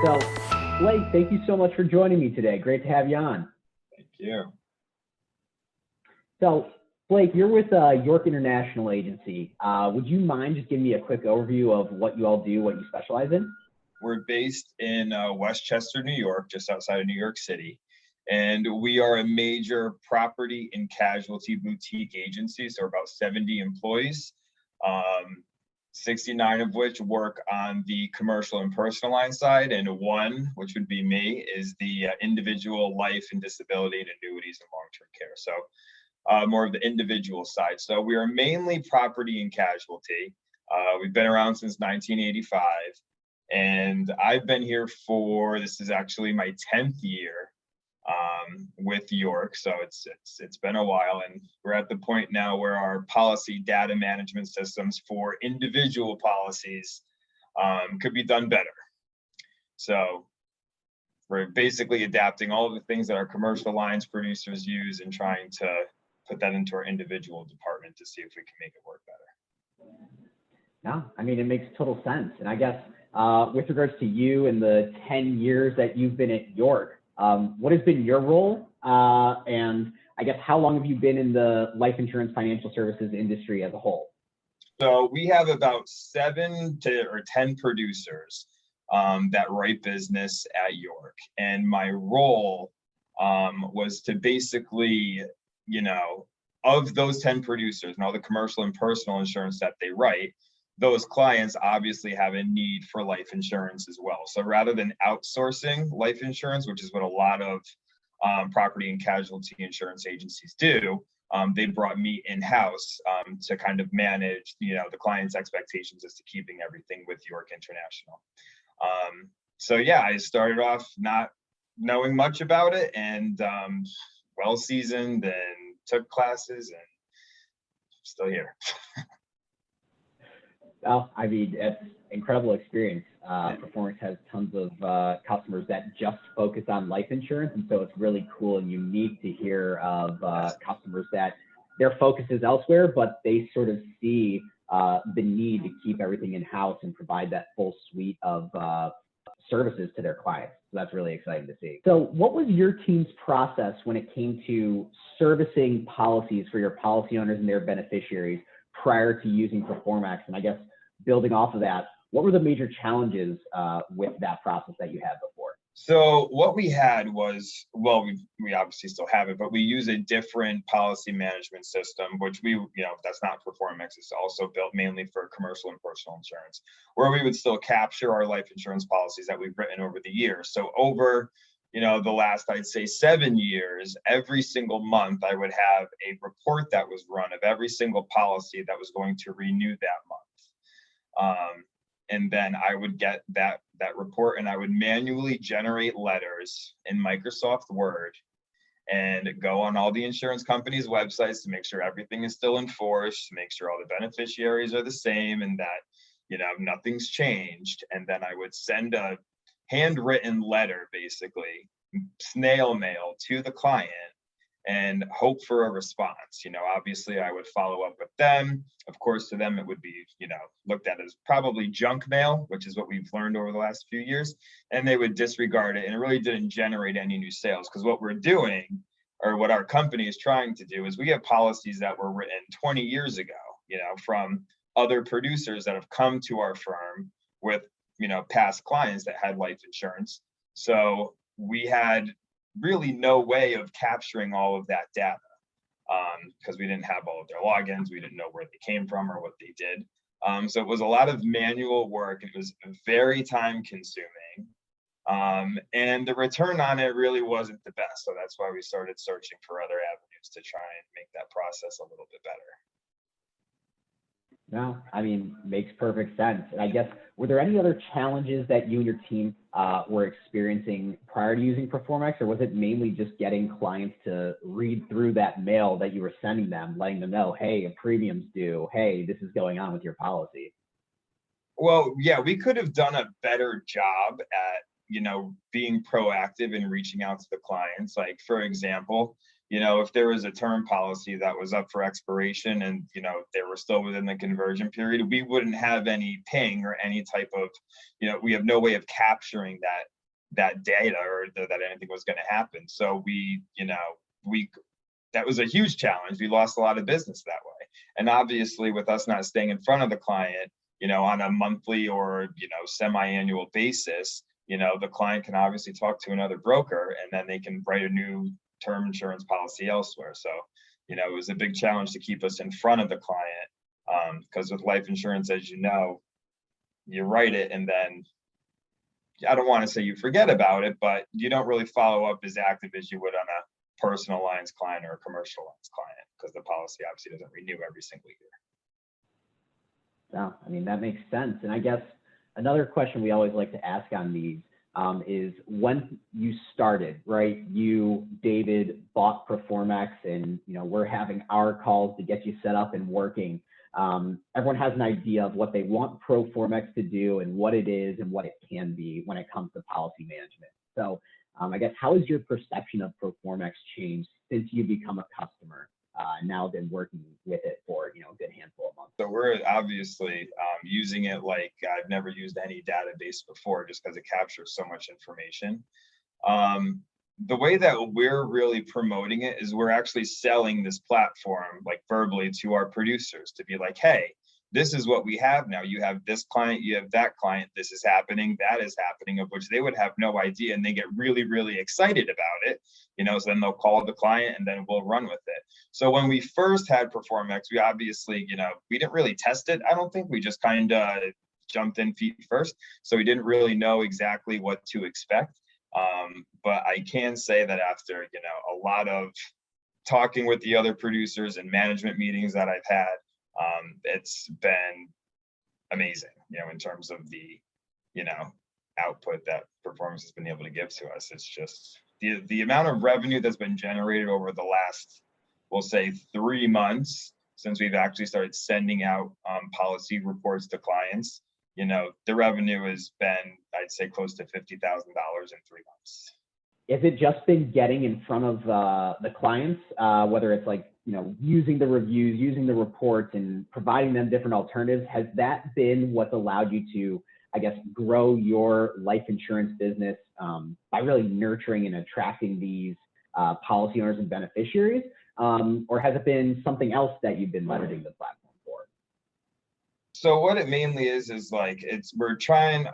So, Blake, thank you so much for joining me today. Great to have you on. Thank you. So, Blake, you're with York International Agency. Would you mind just giving me a quick overview of what you all do, what you specialize in? We're based in Westchester, New York, just outside of New York City. And we are a major property and casualty boutique agency. So we're about 70 employees, 69 of which work on the commercial and personal line side. And one, which would be me, is the individual life and disability and annuities and long-term care. So more of the individual side. So we are mainly property and casualty. We've been around since 1985. And I've been here for, this is actually my 10th year with York. So it's been a while, and we're at the point now where our policy data management systems for individual policies could be done better. So we're basically adapting all of the things that our commercial lines producers use and trying to put that into our individual department to see if we can make it work better. No, I mean, it makes total sense. And I guess with regards to you and the 10 years that you've been at York, what has been your role? And I guess how long have you been in the life insurance financial services industry as a whole? So we have about 7 or 10 producers that write business at York. And my role was to basically, of those 10 producers and all the commercial and personal insurance that they write, those clients obviously have a need for life insurance as well. So rather than outsourcing life insurance, which is what a lot of property and casualty insurance agencies do, they brought me in-house to kind of manage, the client's expectations as to keeping everything with York International. So yeah, I started off not knowing much about it, and well-seasoned, and took classes, and still here. Well, I mean, it's incredible experience. Proformex has tons of customers that just focus on life insurance. And so it's really cool and unique to hear of customers that their focus is elsewhere, but they sort of see the need to keep everything in-house and provide that full suite of services to their clients. So that's really exciting to see. So what was your team's process when it came to servicing policies for your policy owners and their beneficiaries prior to using Proformex? And I guess building off of that, what were the major challenges with that process that you had before? So what we had was, well, we obviously still have it, but we use a different policy management system, which that's not Proformex. It's also built mainly for commercial and personal insurance, where we would still capture our life insurance policies that we've written over the years. So over, the last, I'd say 7 years, every single month, I would have a report that was run of every single policy that was going to renew that month. And then I would get that report, and I would manually generate letters in Microsoft Word and go on all the insurance companies' websites to make sure everything is still enforced, to make sure all the beneficiaries are the same and that, nothing's changed. And then I would send a handwritten letter, basically, snail mail to the client, and hope for a response. Obviously I would follow up with them. Of course, to them, it would be, looked at as probably junk mail, which is what we've learned over the last few years. And they would disregard it, and it really didn't generate any new sales, because what we're doing, or what our company is trying to do, is we have policies that were written 20 years ago, from other producers that have come to our firm with, past clients that had life insurance. So we had really no way of capturing all of that data, because we didn't have all of their logins. We didn't know where they came from or what they did. So it was a lot of manual work. It was very time consuming. And the return on it really wasn't the best. So that's why we started searching for other avenues to try and make that process a little bit better. No, I mean, makes perfect sense. And I guess, were there any other challenges that you and your team were experiencing prior to using Proformex, or was it mainly just getting clients to read through that mail that you were sending them, letting them know, hey, a premium's due, hey, this is going on with your policy? Well, yeah, we could have done a better job at, being proactive and reaching out to the clients. Like, for example, if there was a term policy that was up for expiration and, they were still within the conversion period, we wouldn't have any ping or any type of, we have no way of capturing that data or that anything was going to happen. So that was a huge challenge. We lost a lot of business that way. And obviously with us not staying in front of the client, on a monthly or, semi-annual basis, the client can obviously talk to another broker and then they can write a new term insurance policy elsewhere. So, it was a big challenge to keep us in front of the client. Because with life insurance, as you write it and then I don't want to say you forget about it, but you don't really follow up as active as you would on a personal lines client or a commercial lines client, because the policy obviously doesn't renew every single year. No, I mean, that makes sense. And I guess another question we always like to ask on these is when you started, right? You, David, bought Proformex and, we're having our calls to get you set up and working. Everyone has an idea of what they want Proformex to do and what it is and what it can be when it comes to policy management. So I guess, how has your perception of Proformex changed since you become a customer? Now been working with it for, a good handful of months. So we're obviously using it like I've never used any database before, just because it captures so much information. The way that we're really promoting it is we're actually selling this platform like verbally to our producers to be like, hey, this is what we have now. You have this client, you have that client, this is happening, that is happening, of which they would have no idea. And they get really, really excited about it, so then they'll call the client and then we'll run with it. So when we first had Proformex, we obviously, we didn't really test it. I don't think we just kind of jumped in feet first. So we didn't really know exactly what to expect. But I can say that after, a lot of talking with the other producers and management meetings that I've had, it's been amazing, in terms of the, output that Proformex has been able to give to us. It's just the amount of revenue that's been generated over the last, we'll say 3 months since we've actually started sending out policy reports to clients. The revenue has been, I'd say, close to $50,000 in 3 months. Has it just been getting in front of the clients, whether it's like, using the reviews, using the reports and providing them different alternatives? Has that been what's allowed you to, I guess, grow your life insurance business by really nurturing and attracting these policy owners and beneficiaries? Or has it been something else that you've been leveraging the platform for? So what it mainly is like,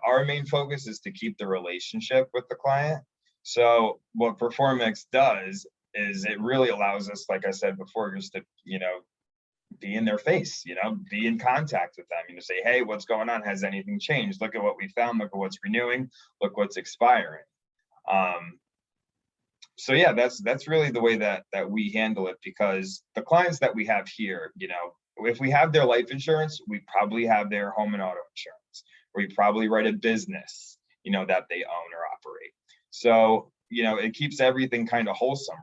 our main focus is to keep the relationship with the client. So what Proformex does is it really allows us, like I said before, just to, be in their face, be in contact with them, say, hey, what's going on? Has anything changed? Look at what we found. Look at what's renewing. Look what's expiring. So yeah, that's really the way that we handle it, because the clients that we have here, if we have their life insurance, we probably have their home and auto insurance, or we probably write a business, that they own or operate. So, it keeps everything kind of wholesome,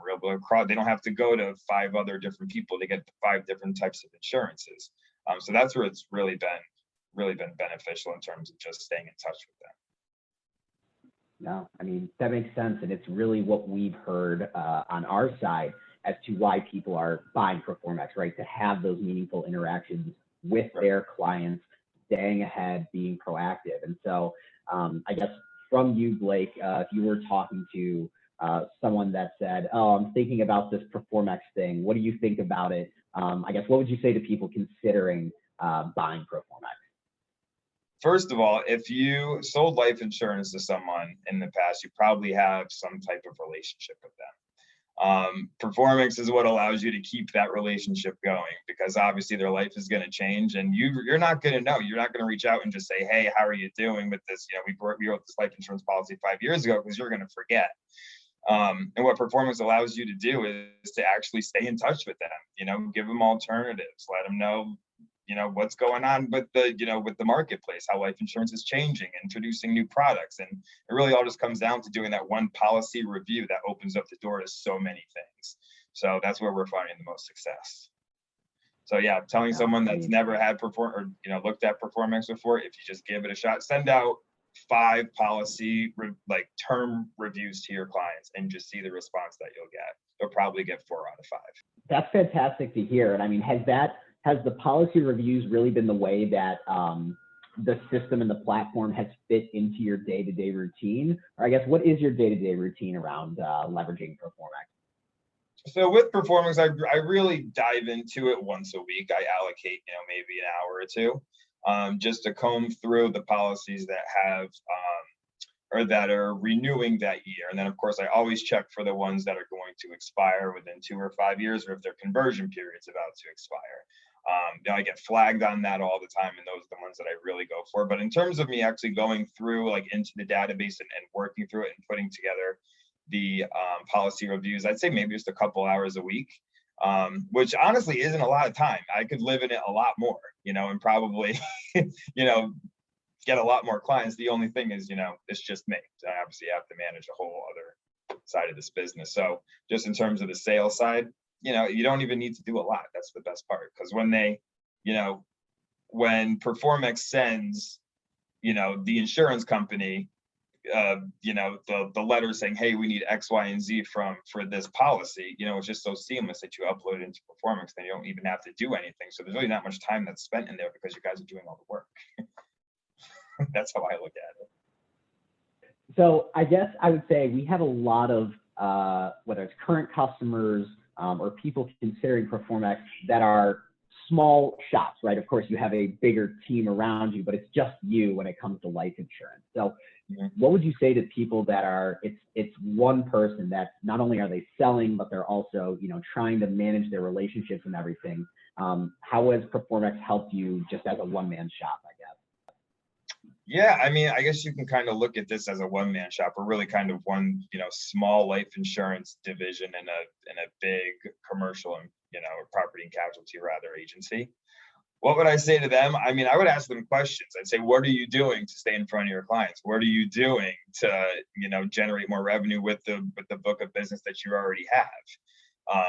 they don't have to go to 5 other different people to get 5 different types of insurances. So that's where it's really been beneficial in terms of just staying in touch with them. No, I mean, that makes sense. And it's really what we've heard on our side as to why people are buying Proformex, right? To have those meaningful interactions with their clients, staying ahead, being proactive. And so I guess from you, Blake, if you were talking to someone that said, oh, I'm thinking about this Proformex thing, what do you think about it? I guess, what would you say to people considering buying Proformex? First of all, if you sold life insurance to someone in the past, you probably have some type of relationship with them. Proformex is what allows you to keep that relationship going, because obviously their life is going to change, and you're not going to know. You're not going to reach out and just say, hey, how are you doing with this? We wrote this life insurance policy 5 years ago, because you're going to forget. And what Proformex allows you to do is to actually stay in touch with them, give them alternatives, let them know, what's going on with the marketplace, how life insurance is changing, introducing new products. And it really all just comes down to doing that one policy review that opens up the door to so many things. So that's where we're finding the most success. So yeah, telling someone that's never had looked at Proformex before, if you just give it a shot, send out 5 policy like term reviews to your clients and just see the response that you'll get. You'll probably get 4 out of 5. That's fantastic to hear. And I mean, has the policy reviews really been the way that the system and the platform has fit into your day-to-day routine? Or I guess, what is your day-to-day routine around leveraging Proformex? So with Proformex, I really dive into it once a week. I allocate, maybe an hour or two, just to comb through the policies that have or that are renewing that year. And then of course I always check for the ones that are going to expire within 2 or 5 years, or if their conversion period's about to expire. I get flagged on that all the time, and those are the ones that I really go for. But in terms of me actually going through like into the database and working through it and putting together the policy reviews, I'd say maybe just a couple hours a week, which honestly isn't a lot of time. I could live in it a lot more, and probably, get a lot more clients. The only thing is, it's just me. I obviously have to manage a whole other side of this business. So just in terms of the sales side, you don't even need to do a lot. That's the best part. Because when they, when Proformex sends, the insurance company, the letter saying, hey, we need X, Y, and Z for this policy, it's just so seamless that you upload it into Proformex, then you don't even have to do anything. So there's really not much time that's spent in there because you guys are doing all the work. That's how I look at it. So I guess I would say we have a lot of, whether it's current customers or people considering Proformex that are small shops, right? Of course, you have a bigger team around you, but it's just you when it comes to life insurance. So what would you say to people that are, it's one person that not only are they selling, but they're also, trying to manage their relationships and everything. How has Proformex helped you just as a one-man shop, I guess? Yeah, I mean, I guess you can kind of look at this as a one-man shop. We're really kind of one, small life insurance division in a big commercial and, property and casualty rather agency. What would I say to them? I mean, I would ask them questions. I'd say, what are you doing to stay in front of your clients? What are you doing to, generate more revenue with the book of business that you already have?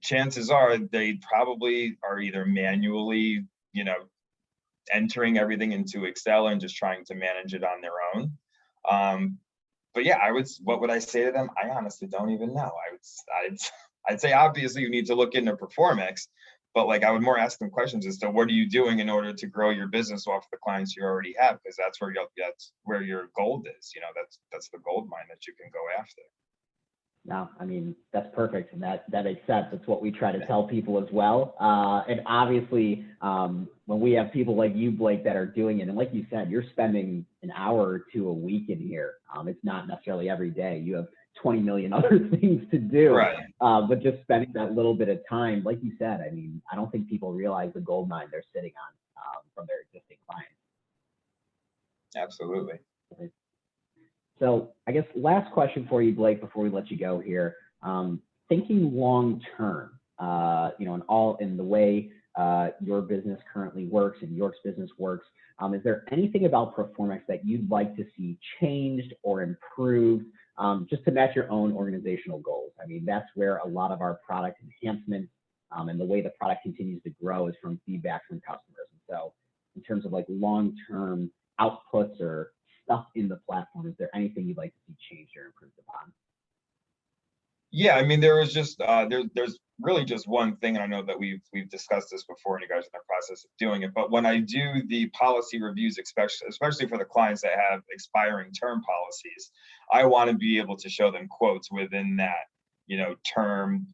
Chances are they probably are either manually, entering everything into Excel and just trying to manage it on their own. But yeah, what would I say to them? I honestly don't even know. I'd say obviously you need to look into Proformex, but like I would more ask them questions as to what are you doing in order to grow your business off the clients you already have, because that's where your gold is. That's the gold mine that you can go after. No, I mean, that's perfect. And that makes sense. That's what we try to tell people as well. And obviously, when we have people like you, Blake, that are doing it, and like you said, you're spending an hour or two a week in here. It's not necessarily every day. You have 20 million other things to do, right? But just spending that little bit of time, like you said, I mean, I don't think people realize the gold mine they're sitting on from their existing clients. Absolutely. So I guess last question for you, Blake, before we let you go here. Thinking long term, in the way your business currently works and York's business works, is there anything about Proformex that you'd like to see changed or improved, just to match your own organizational goals? I mean, that's where a lot of our product enhancements and the way the product continues to grow is from feedback from customers. And so in terms of like long-term outputs or stuff in the platform, is there anything you'd like to see changed or improved upon? Yeah, I mean, there was just there's really just one thing, and I know that we've discussed this before, and you guys are in the process of doing it. But when I do the policy reviews, especially for the clients that have expiring term policies, I want to be able to show them quotes within that, term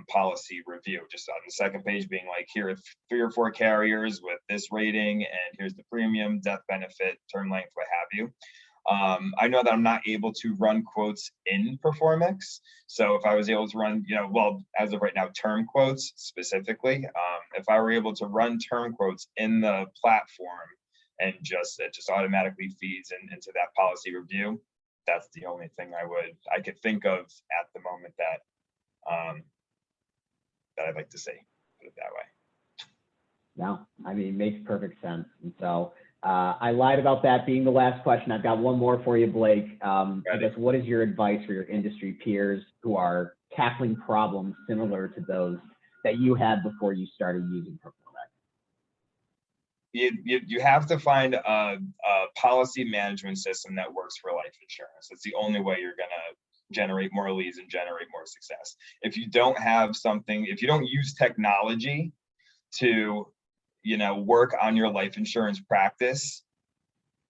policy review. Just on the second page, being like, here are 3 or 4 carriers with this rating, and here's the premium, death benefit, term length, what have you. I know that I'm not able to run quotes in Proformex. So if I was able to run, as of right now, term quotes specifically, if I were able to run term quotes in the platform and it just automatically feeds into that policy review, that's the only thing I could think of at the moment that I'd like to see, put it that way. No, I mean, it makes perfect sense. And so I lied about that being the last question. I've got one more for you, Blake. I guess, what is your advice for your industry peers who are tackling problems similar to those that you had before you started using Proformex? you have to find a policy management system that works for life insurance. It's the only way you're going to generate more leads and generate more success. If you don't have something, if you don't use technology to, work on your life insurance practice,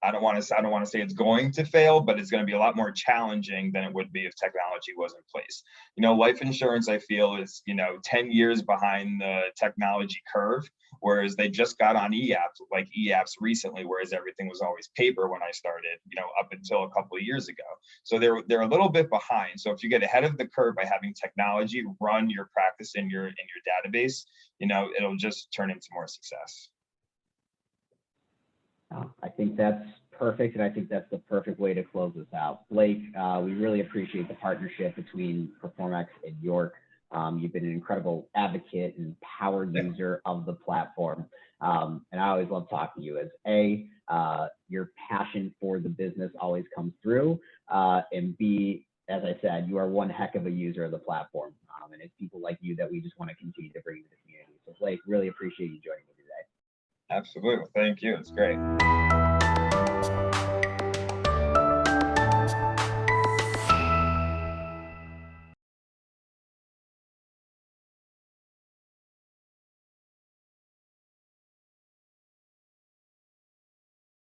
I don't want to say it's going to fail, but it's going to be a lot more challenging than it would be if technology was in place. Life insurance, I feel, is 10 years behind the technology curve, whereas they just got on e-apps recently, whereas everything was always paper when I started, up until a couple of years ago. So they're a little bit behind. So if you get ahead of the curve by having technology run your practice in your database, it'll just turn into more success. I think that's perfect, and I think that's the perfect way to close this out. Blake, we really appreciate the partnership between Proformex and York. You've been an incredible advocate and power user of the platform, and I always love talking to you. As your passion for the business always comes through, and B, as I said, you are one heck of a user of the platform, and it's people like you that we just want to continue to bring to the community. So Blake, really appreciate you joining me today. Absolutely. Thank you. It's great.